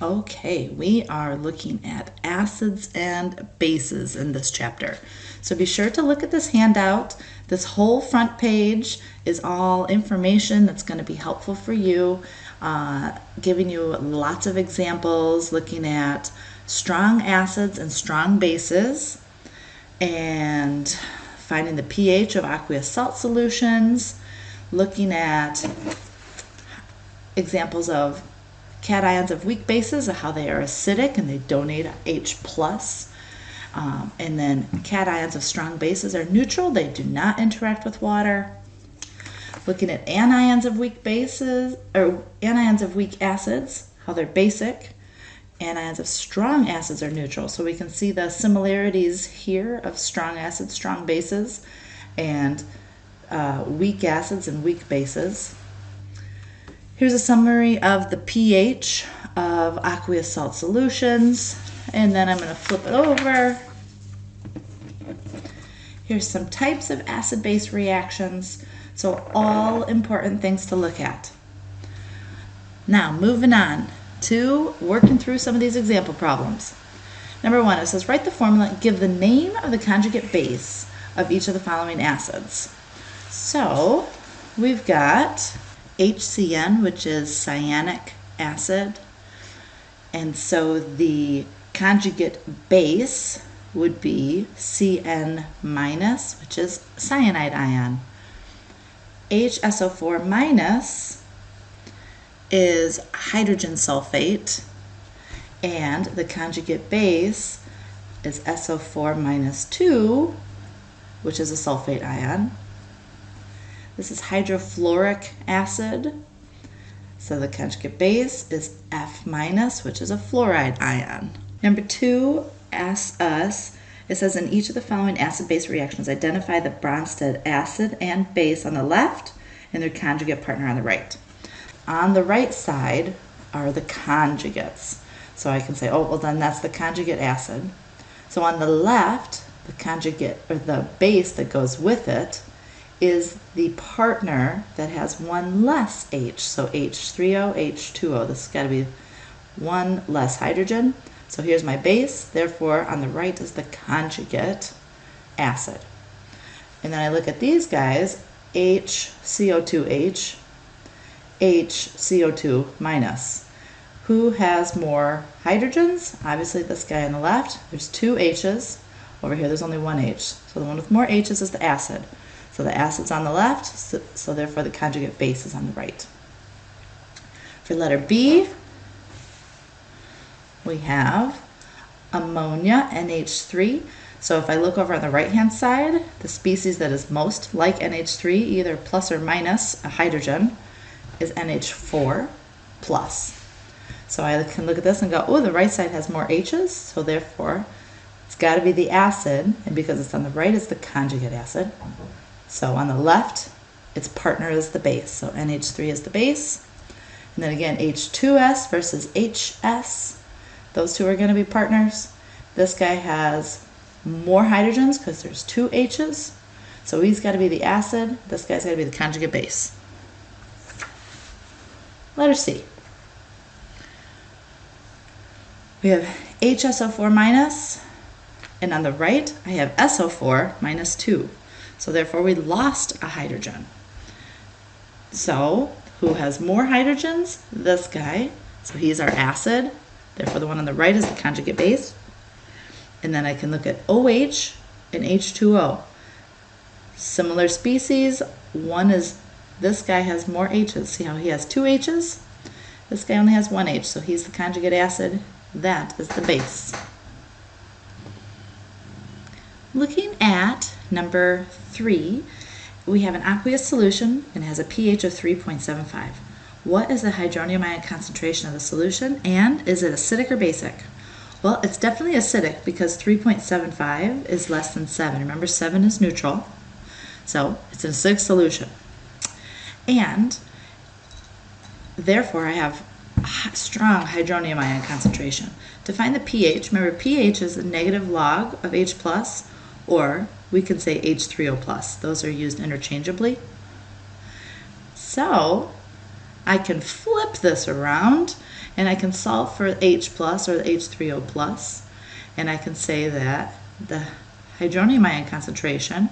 Okay, we are looking at acids and bases in this chapter. So be sure to look at this handout. This whole front page is all information that's going to be helpful for you, giving you lots of examples, looking at strong acids and strong bases, and finding the pH of aqueous salt solutions, looking at examples of cations of weak bases, how they are acidic and they donate H+. And then cations of strong bases are neutral, they do not interact with water. Looking at anions of weak bases, or anions of weak acids, how they're basic. Anions of strong acids are neutral. So we can see the similarities here of strong acids, strong bases, and weak acids and weak bases. Here's a summary of the pH of aqueous salt solutions, and then I'm going to flip it over. Here's some types of acid-base reactions, so all important things to look at. Now, moving on to working through some of these example problems. Number 1, it says write the formula and give the name of the conjugate base of each of the following acids. So we've got HCN, which is cyanic acid, and so the conjugate base would be Cn-, which is cyanide ion. HSO4- is hydrogen sulfate, and the conjugate base is SO4-2, which is a sulfate ion. This is hydrofluoric acid, so the conjugate base is F-, which is a fluoride ion. Number 2 asks us, it says in each of the following acid-base reactions, identify the Bronsted acid and base on the left and their conjugate partner on the right. On the right side are the conjugates. So I can say, oh, well then that's the conjugate acid. So on the left, the conjugate, or the base that goes with it, is the partner that has one less H. So H3O, H2O. This has got to be one less hydrogen. So here's my base. Therefore, on the right is the conjugate acid. And then I look at these guys, HCO2H, HCO2-. Who has more hydrogens? Obviously this guy on the left. There's 2 H's. Over here there's only 1 H. So the one with more H's is the acid. So the acid's on the left, so therefore the conjugate base is on the right. For letter B, we have ammonia, NH3. So if I look over on the right-hand side, the species that is most like NH3, either plus or minus a hydrogen, is NH4+. So I can look at this and go, oh, the right side has more H's, so therefore it's got to be the acid, and because it's on the right, it's the conjugate acid. So on the left, its partner is the base. So NH3 is the base. And then again, H2S versus HS. Those two are going to be partners. This guy has more hydrogens because there's 2 H's. So he's got to be the acid. This guy's got to be the conjugate base. Letter C. We have HSO4-, and on the right, I have SO4-2. So therefore we lost a hydrogen. So who has more hydrogens? This guy. So he's our acid. Therefore the one on the right is the conjugate base. And then I can look at OH and H2O. Similar species. One is, this guy has more H's. See how he has 2 H's? This guy only has 1 H. So he's the conjugate acid. That is the base. Looking at number 3, we have an aqueous solution and it has a pH of 3.75. What is the hydronium ion concentration of the solution, and is it acidic or basic? Well, it's definitely acidic because 3.75 is less than 7. Remember, 7 is neutral, so it's an acidic solution. And therefore, I have strong hydronium ion concentration. To find the pH, remember pH is a negative log of H+, or we can say H3O+. Those are used interchangeably. So I can flip this around and I can solve for H plus or the H3O plus, and I can say that the hydronium ion concentration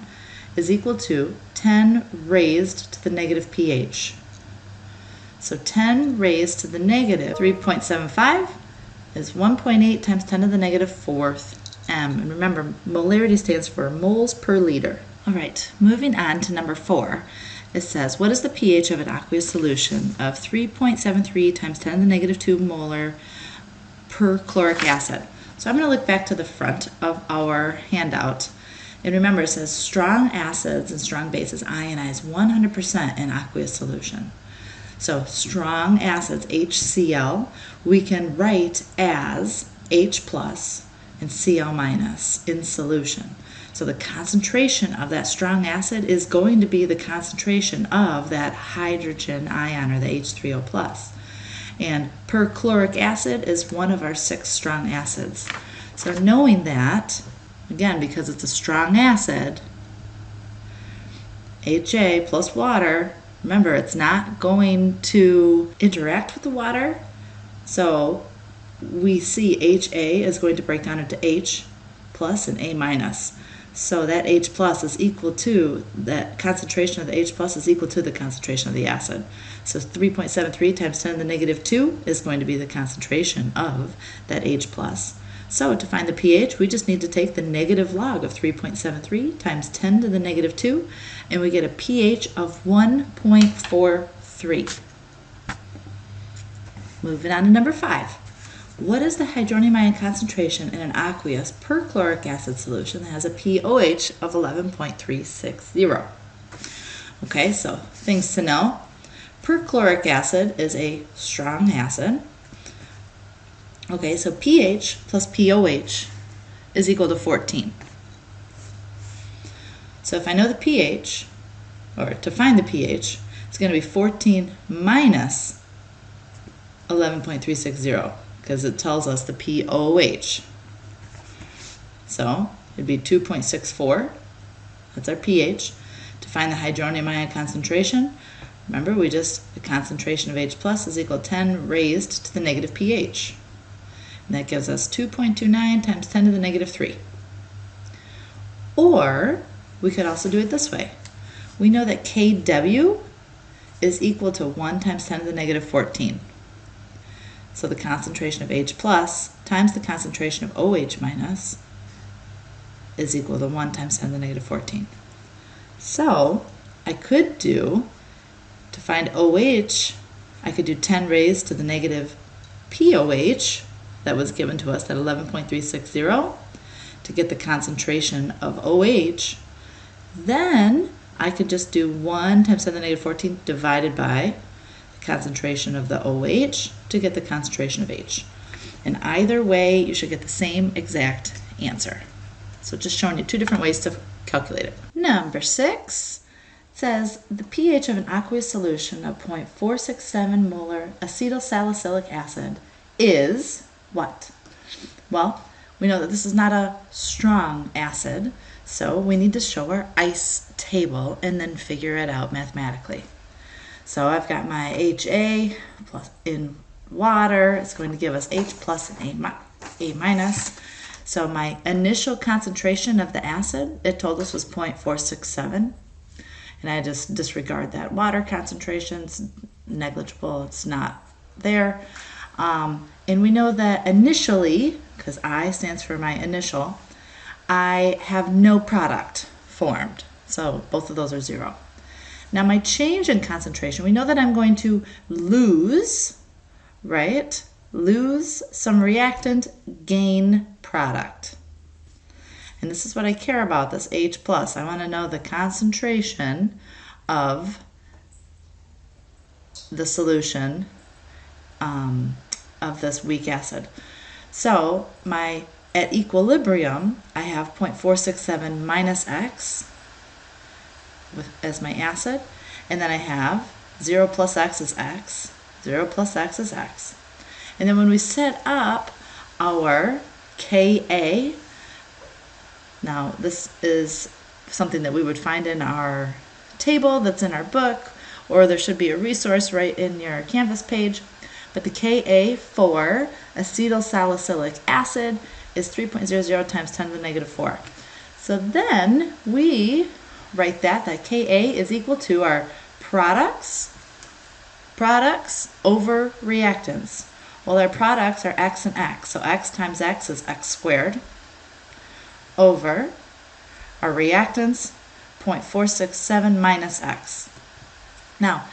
is equal to 10 raised to the negative pH. So 10 raised to the negative 3.75 is 1.8 times 10 to the negative fourth m. And remember, molarity stands for moles per liter. All right, moving on to number 4. It says, what is the pH of an aqueous solution of 3.73 times 10 to the negative 2 molar per chloric acid? So I'm going to look back to the front of our handout. And remember, it says strong acids and strong bases ionize 100% in aqueous solution. So strong acids, HCl, we can write as H plus and Cl minus in solution. So the concentration of that strong acid is going to be the concentration of that hydrogen ion, or the H3O plus. And perchloric acid is one of our 6 strong acids. So knowing that, again, because it's a strong acid, HA plus water, remember, it's not going to interact with the water. So we see HA is going to break down into H plus and A minus. So that H plus is equal to, that concentration of the H plus is equal to the concentration of the acid. So 3.73 times 10 to the negative 2 is going to be the concentration of that H plus. So to find the pH, we just need to take the negative log of 3.73 times 10 to the negative 2, and we get a pH of 1.43. Moving on to number 5. What is the hydronium ion concentration in an aqueous perchloric acid solution that has a pOH of 11.360? Okay, so things to know. Perchloric acid is a strong acid. Okay, so pH plus pOH is equal to 14. So if I know the pH, or to find the pH, it's going to be 14 minus 11.360, because it tells us the pOH. So it'd be 2.64. That's our pH. To find the hydronium ion concentration, remember, the concentration of H plus is equal to 10 raised to the negative pH. And that gives us 2.29 times 10 to the negative 3. Or we could also do it this way. We know that Kw is equal to 1 times 10 to the negative 14. So the concentration of H plus times the concentration of OH minus is equal to 1 times 10 to the negative 14. So I could do, to find OH, I could do 10 raised to the negative pOH that was given to us at 11.360 to get the concentration of OH. Then I could just do 1 times 10 to the negative 14 divided by the concentration of the OH to get the concentration of H. And either way, you should get the same exact answer. So just showing you 2 different ways to calculate it. Number 6 says the pH of an aqueous solution of 0.467 molar acetyl salicylic acid is what? Well, we know that this is not a strong acid, so we need to show our ICE table and then figure it out mathematically. So I've got my HA plus in water. It's going to give us H plus and A minus. So my initial concentration of the acid, it told us was 0.467. And I just disregard that. Water concentration's negligible. It's not there. And we know that initially, because I stands for my initial, I have no product formed. So both of those are 0. Now my change in concentration, we know that I'm going to lose, right? Lose some reactant, gain product. And this is what I care about, this H plus. I want to know the concentration of the solution of this weak acid. So at equilibrium, I have 0.467 minus X as my acid, and then I have 0 plus X is X, 0 plus X is X. And then when we set up our Ka, now this is something that we would find in our table that's in our book, or there should be a resource right in your Canvas page. But the Ka for acetyl salicylic acid is 3.00 times 10 to the negative 4. So then we write that Ka is equal to our products over reactants. Well, our products are x and x, so x times x is x squared, over our reactants, 0.467 minus x. Now,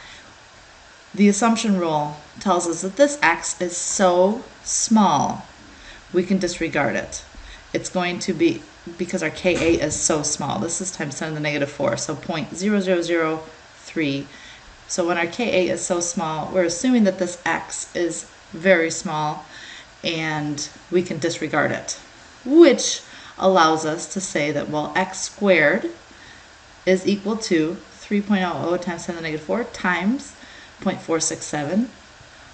the assumption rule tells us that this x is so small, we can disregard it. It's going to be, because our Ka is so small, this is times 10 to the negative 4, so 0.0003. So when our Ka is so small, we're assuming that this x is very small, and we can disregard it, which allows us to say that, well, x squared is equal to 3.00 times 10 to the negative 4 times 0.467,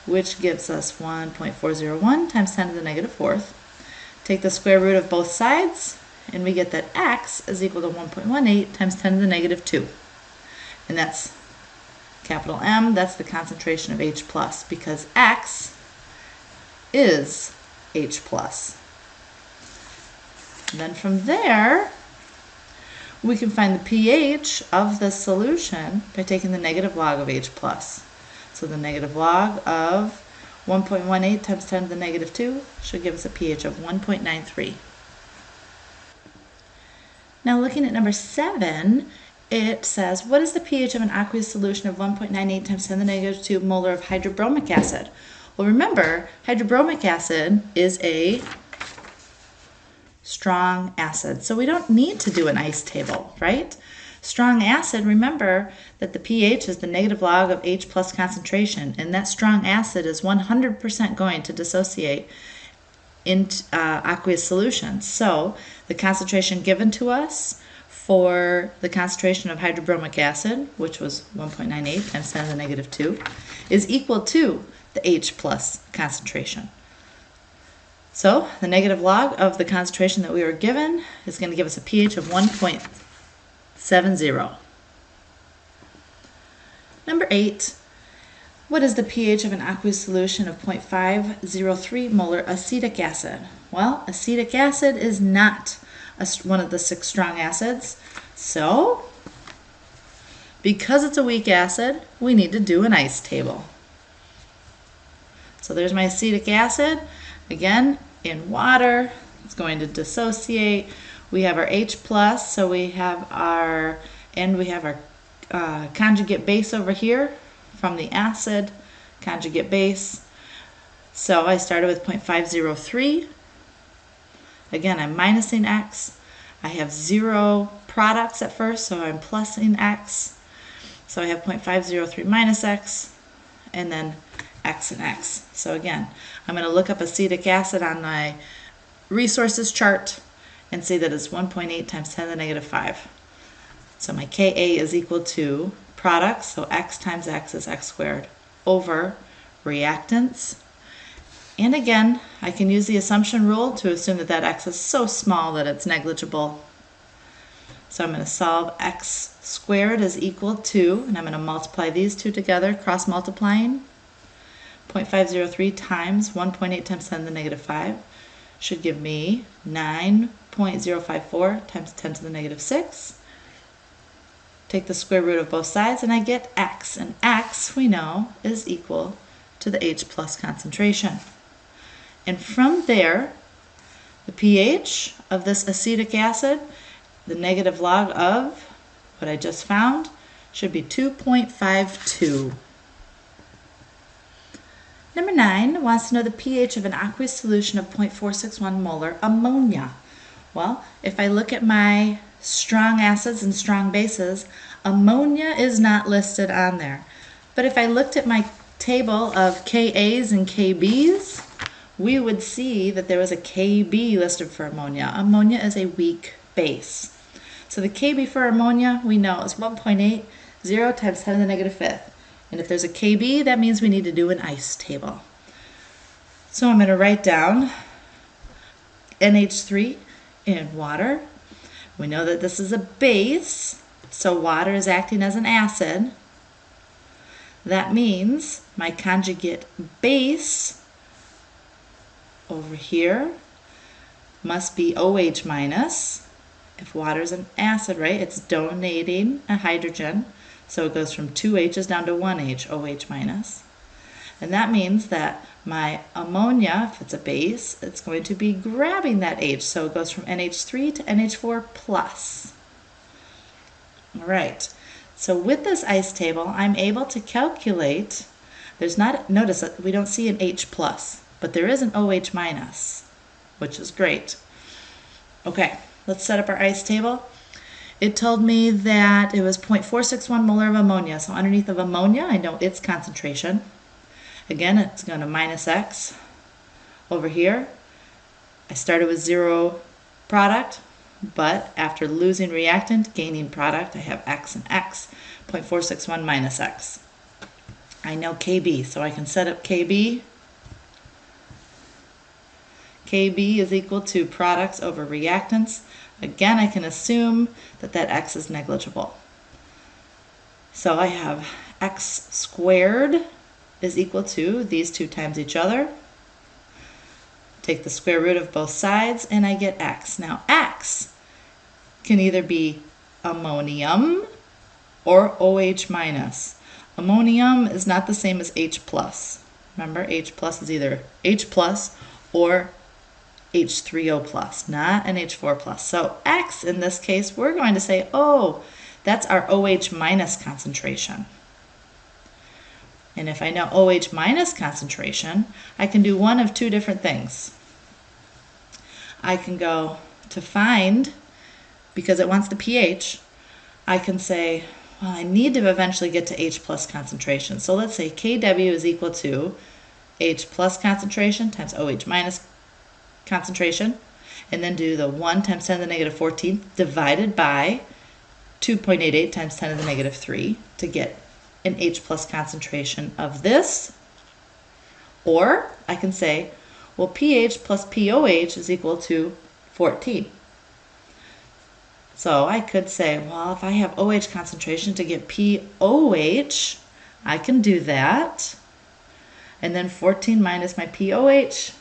which gives us 1.401 times 10 to the negative 4th. Take the square root of both sides, and we get that x is equal to 1.18 times 10 to the negative 2. And that's capital M, that's the concentration of H+, because x is H+. And then from there, we can find the pH of the solution by taking the negative log of H+. So the negative log of 1.18 times 10 to the negative 2 should give us a pH of 1.93. Now looking at number 7, it says, what is the pH of an aqueous solution of 1.98 times 10 to the negative 2 molar of hydrobromic acid? Well, remember, hydrobromic acid is a strong acid, so we don't need to do an ice table, right? Strong acid, remember that the pH is the negative log of H+ concentration, and that strong acid is 100% going to dissociate in aqueous solutions. So the concentration given to us for the concentration of hydrobromic acid, which was 1.98 times 10 to the negative 2, is equal to the H+ concentration. So the negative log of the concentration that we were given is going to give us a pH of 1.70. Number 8, what is the pH of an aqueous solution of 0.503 molar acetic acid? Well, acetic acid is not one of the 6 strong acids, so because it's a weak acid, we need to do an ice table. So there's my acetic acid. Again, in water, it's going to dissociate. We have our H+, so we have our conjugate base over here from the acid, conjugate base. So I started with 0.503. Again, I'm minusing x. I have 0 products at first, so I'm plusing x. So I have 0.503 minus x, and then x and x. So again, I'm going to look up acetic acid on my resources chart and see that it's 1.8 times 10 to the negative 5. So my Ka is equal to products, so x times x is x squared, over reactants. And again, I can use the assumption rule to assume that that x is so small that it's negligible. So I'm going to solve x squared is equal to, and I'm going to multiply these two together, cross multiplying. 0.503 times 1.8 times 10 to the negative 5 should give me 9.054 times 10 to the negative 6. Take the square root of both sides and I get x, and x we know is equal to the H+ concentration. And from there, the pH of this acetic acid, the negative log of what I just found, should be 2.52. Number 9 wants to know the pH of an aqueous solution of 0.461 molar ammonia. Well, if I look at my strong acids and strong bases, ammonia is not listed on there. But if I looked at my table of Kas and Kbs, we would see that there was a Kb listed for ammonia. Ammonia is a weak base. So the Kb for ammonia we know is 1.80 times 10 to the negative 5th. And if there's a Kb, that means we need to do an ice table. So I'm going to write down NH3 in water. We know that this is a base, so water is acting as an acid. That means my conjugate base over here must be OH minus. If water's an acid, right, it's donating a hydrogen. So it goes from 2 H's down to 1 H, OH minus. And that means that my ammonia, if it's a base, it's going to be grabbing that H. So it goes from NH3 to NH4 plus. All right. So with this ice table, I'm able to calculate, notice that we don't see an H plus, but there is an OH minus, which is great. Okay, let's set up our ice table. It told me that it was 0.461 molar of ammonia. So underneath of ammonia, I know its concentration. Again, it's going to minus X. Over here, I started with 0 product, but after losing reactant, gaining product, I have X and X. 0.461 minus X. I know KB, so I can set up KB. KB is equal to products over reactants. Again, I can assume that that X is negligible. So I have X squared is equal to these two times each other. Take the square root of both sides and I get X. Now X can either be ammonium or OH minus. Ammonium is not the same as H plus. Remember, H plus is either H plus or H3O plus, not an H4 plus. So X in this case, we're going to say, oh, that's our OH minus concentration. And if I know OH minus concentration, I can do one of two different things. I can go to find, because it wants the pH, I can say, well, I need to eventually get to H plus concentration. So let's say Kw is equal to H plus concentration times OH minus concentration, and then do the 1 times 10 to the negative 14th divided by 2.88 times 10 to the negative 3 to get an H plus concentration of this. Or I can say, well, pH plus pOH is equal to 14. So I could say, well, if I have OH concentration to get pOH, I can do that. And then 14 minus my pOH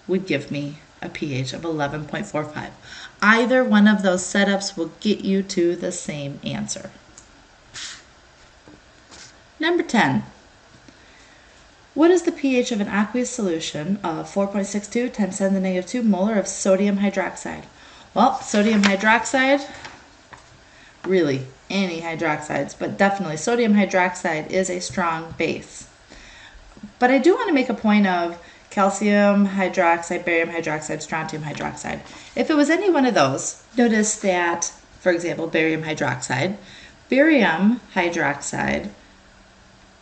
would give me a pH of 11.45. Either one of those setups will get you to the same answer. Number 10. What is the pH of an aqueous solution of 4.62 times 10 to the negative 2 molar of sodium hydroxide? Well, sodium hydroxide, really any hydroxides, but definitely sodium hydroxide is a strong base. But I do want to make a point of calcium hydroxide, barium hydroxide, strontium hydroxide. If it was any one of those, notice that, for example, barium hydroxide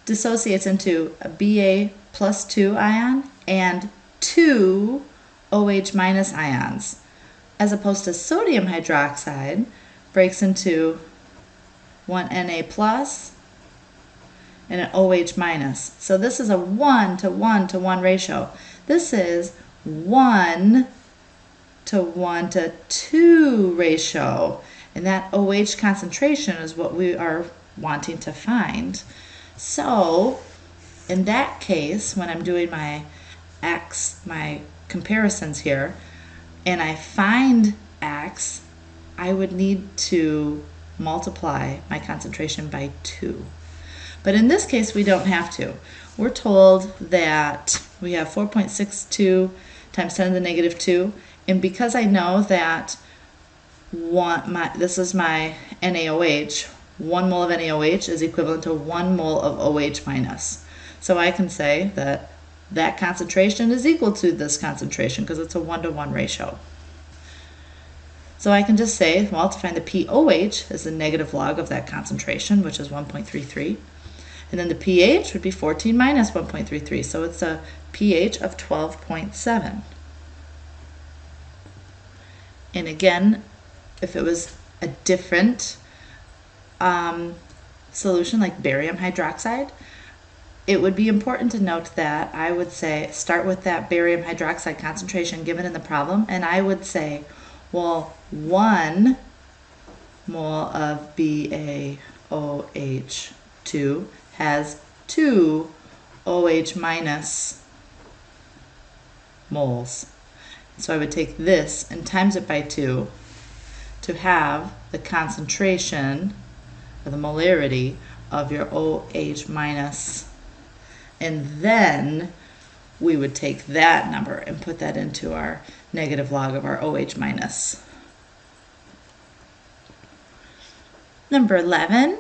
dissociates into a Ba plus 2 ion and 2 OH minus ions, as opposed to sodium hydroxide breaks into one Na plus and an OH minus. So this is a 1 to 1 to 1 ratio. This is 1 to 1 to 2 ratio. And that OH concentration is what we are wanting to find. So in that case, when I'm doing my comparisons here, and I find X, I would need to multiply my concentration by 2. But in this case, we don't have to. We're told that we have 4.62 times 10 to the negative 2, and because I know that this is my NaOH, 1 mole of NaOH is equivalent to 1 mole of OH minus. So I can say that that concentration is equal to this concentration because it's a 1 to 1 ratio. So I can just say, well, to find the pOH is the negative log of that concentration, which is 1.33. And then the pH would be 14 minus 1.33. So it's a pH of 12.7. And again, if it was a different solution like barium hydroxide, it would be important to note that I would say start with that barium hydroxide concentration given in the problem, and I would say, well, 1 mole of BaOH2 has 2 OH minus moles. So I would take this and times it by 2 to have the concentration or the molarity of your OH minus, and then we would take that number and put that into our negative log of our OH minus. Number 11,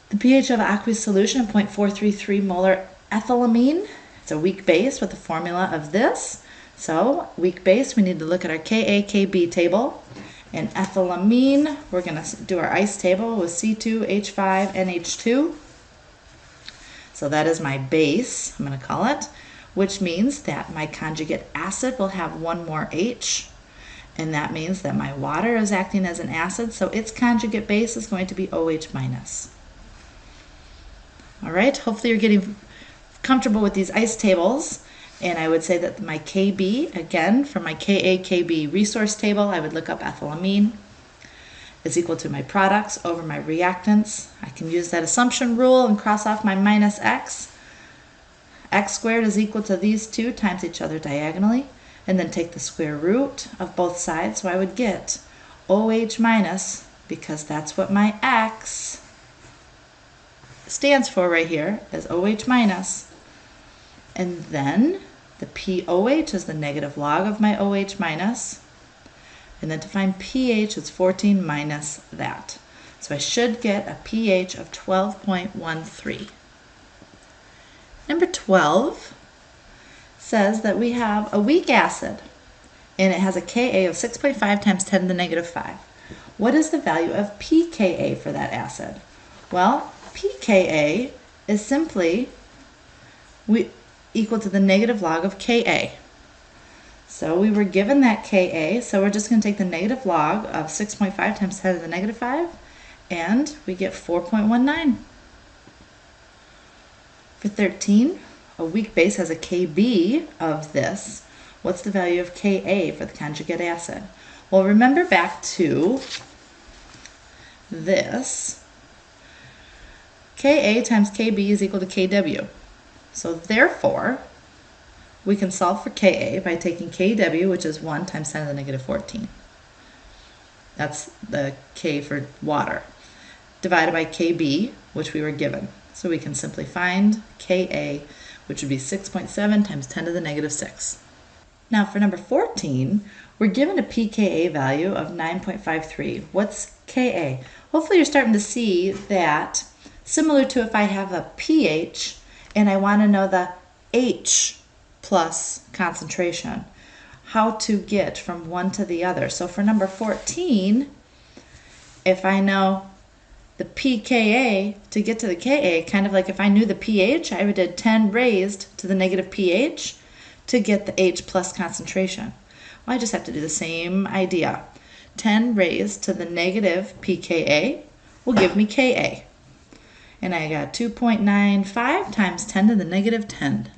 the pH of aqueous solution of 0.433 molar ethylamine. It's a weak base with the formula of this. So weak base, we need to look at our Ka, Kb table. And ethylamine, we're going to do our ice table with C2H5NH2. So that is my base, I'm going to call it, which means that my conjugate acid will have one more H. And that means that my water is acting as an acid, so its conjugate base is going to be OH minus. All right, hopefully you're getting comfortable with these ice tables. And I would say that my Kb, again, from my Ka, Kb resource table, I would look up ethylamine is equal to my products over my reactants. I can use that assumption rule and cross off my minus x. X squared is equal to these two times each other diagonally, and then take the square root of both sides. So I would get OH minus, because that's what my X stands for right here, as OH minus. And then the POH is the negative log of my OH minus. And then to find pH, it's 14 minus that. So I should get a pH of 12.13. Number 12 says that we have a weak acid, and it has a Ka of 6.5 times 10 to the negative 5. What is the value of pKa for that acid? Well, pKa is simply equal to the negative log of Ka. So we were given that Ka, so we're just going to take the negative log of 6.5 times 10 to the negative 5, and we get 4.19. For 13, a weak base has a Kb of this. What's the value of Ka for the conjugate acid? Well, remember back to this. Ka times Kb is equal to Kw. So therefore, we can solve for Ka by taking Kw, which is 1 times 10 to the negative 14. That's the K for water, divided by Kb, which we were given. So we can simply find Ka, which would be 6.7 times 10 to the negative 6. Now for number 14, we're given a pKa value of 9.53. What's Ka? Hopefully you're starting to see that, similar to if I have a pH and I want to know the H plus concentration, how to get from one to the other. So for number 14, if I know the pKa to get to the Ka, kind of like if I knew the pH, I would do 10 raised to the negative pH to get the H plus concentration. Well, I just have to do the same idea. 10 raised to the negative pKa will give me Ka. And I got 2.95 times 10 to the negative 10.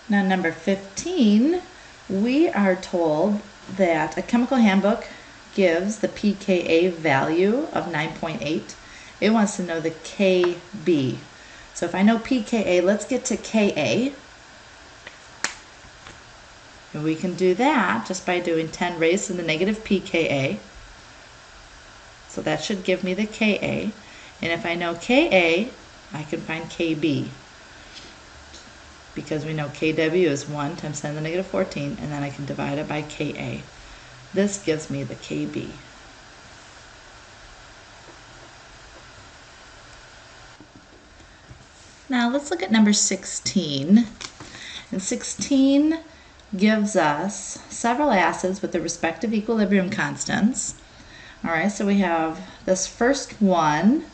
Now number 15, we are told that a chemical handbook gives the pKa value of 9.8. It wants to know the Kb. So if I know pKa, let's get to Ka. And we can do that just by doing 10 raised to the negative pKa. So that should give me the Ka. And if I know Ka, I can find Kb. Because we know Kw is 1 times 10 to the negative 14, and then I can divide it by Ka. This gives me the Kb. Now let's look at number 16. And 16 gives us several acids with their respective equilibrium constants. All right, so we have this first one,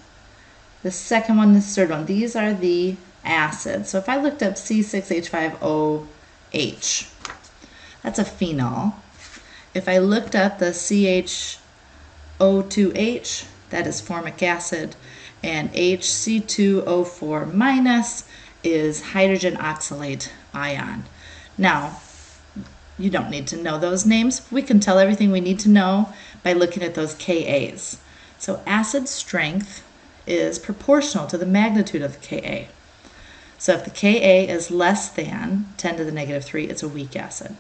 the second one, this third one. These are the acids. So if I looked up C6H5OH, that's a phenol. If I looked up the CHO2H, that is formic acid, and HC2O4 minus is hydrogen oxalate ion. Now, you don't need to know those names. We can tell everything we need to know by looking at those Kas. So acid strength is proportional to the magnitude of the Ka. So if the Ka is less than 10 to the negative 3, it's a weak acid.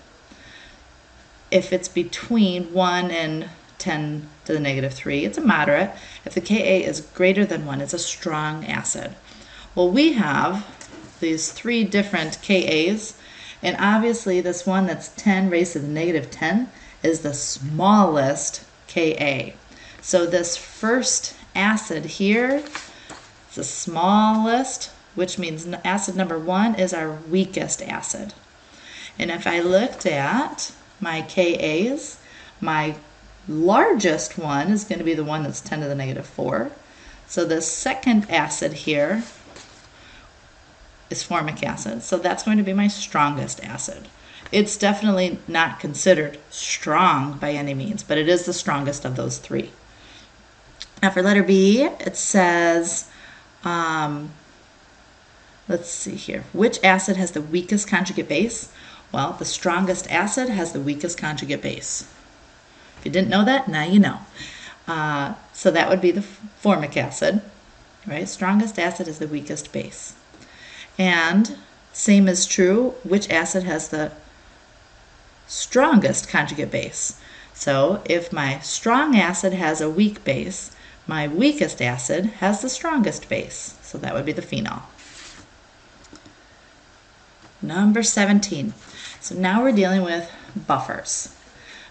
If it's between 1 and 10 to the negative 3, it's a moderate. If the Ka is greater than 1, it's a strong acid. Well, we have these 3 different Kas, and obviously this one that's 10 raised to the negative 10 is the smallest Ka. So this first acid here is the smallest, which means acid number 1 is our weakest acid. And if I looked at my Kas, my largest one is going to be the one that's 10 to the negative 4. So the second acid here is formic acid. So that's going to be my strongest acid. It's definitely not considered strong by any means, but it is the strongest of those 3. Now for letter B, it says, let's see here, which acid has the weakest conjugate base? Well, the strongest acid has the weakest conjugate base. If you didn't know that, now you know. So that would be the formic acid, right? Strongest acid is the weakest base. And same is true, which acid has the strongest conjugate base? So if my strong acid has a weak base, my weakest acid has the strongest base. So that would be the phenol. Number 17. So now we're dealing with buffers.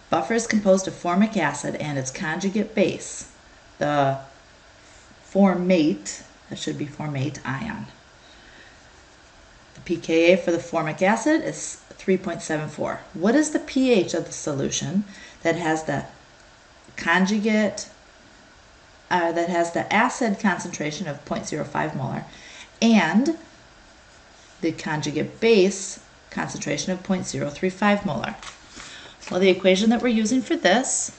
Buffer is composed of formic acid and its conjugate base, the formate, that should be formate ion. The pKa for the formic acid is 3.74. What is the pH of the solution that has the conjugate, that has the acid concentration of 0.05 molar and the conjugate base concentration of 0.035 molar? Well, the equation that we're using for this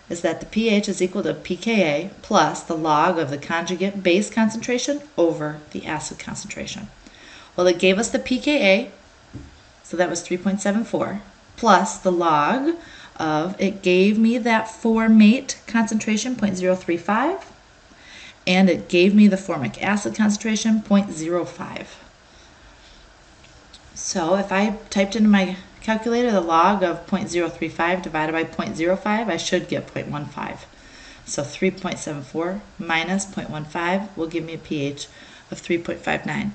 is that the pH is equal to pKa plus the log of the conjugate base concentration over the acid concentration. Well, it gave us the pKa, so that was 3.74, plus the log of, it gave me that formate concentration, 0.035, and it gave me the formic acid concentration, 0.05. So if I typed into my calculator the log of 0.035 divided by 0.05, I should get 0.15. So 3.74 minus 0.15 will give me a pH of 3.59.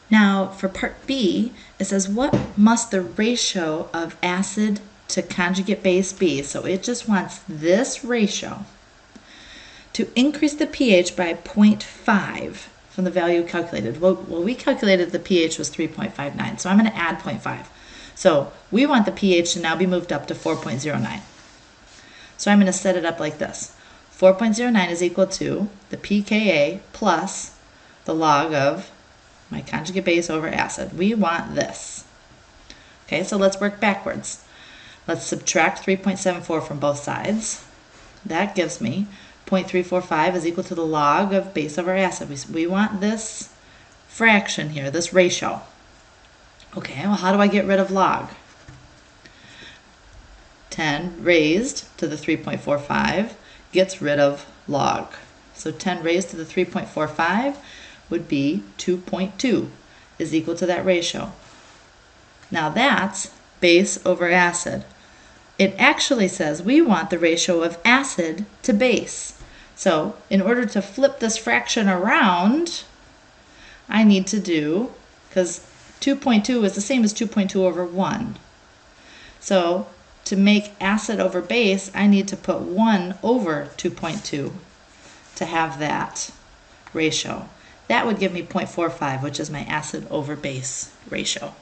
Now for part B, it says what must the ratio of acid to conjugate base be? So it just wants this ratio to increase the pH by 0.5 from the value calculated. Well, we calculated the pH was 3.59, so I'm going to add 0.5. So we want the pH to now be moved up to 4.09. So I'm going to set it up like this. 4.09 is equal to the pKa plus the log of my conjugate base over acid. We want this. Okay, so let's work backwards. Let's subtract 3.74 from both sides. That gives me 0.345 is equal to the log of base over acid. We want this fraction here, this ratio. Okay, well, how do I get rid of log? 10 raised to the 3.45 gets rid of log. So 10 raised to the 3.45 would be 2.2 is equal to that ratio. Now that's base over acid. It actually says we want the ratio of acid to base. So in order to flip this fraction around, I need to do, because 2.2 is the same as 2.2 over 1. So to make acid over base, I need to put 1 over 2.2 to have that ratio. That would give me 0.45, which is my acid over base ratio.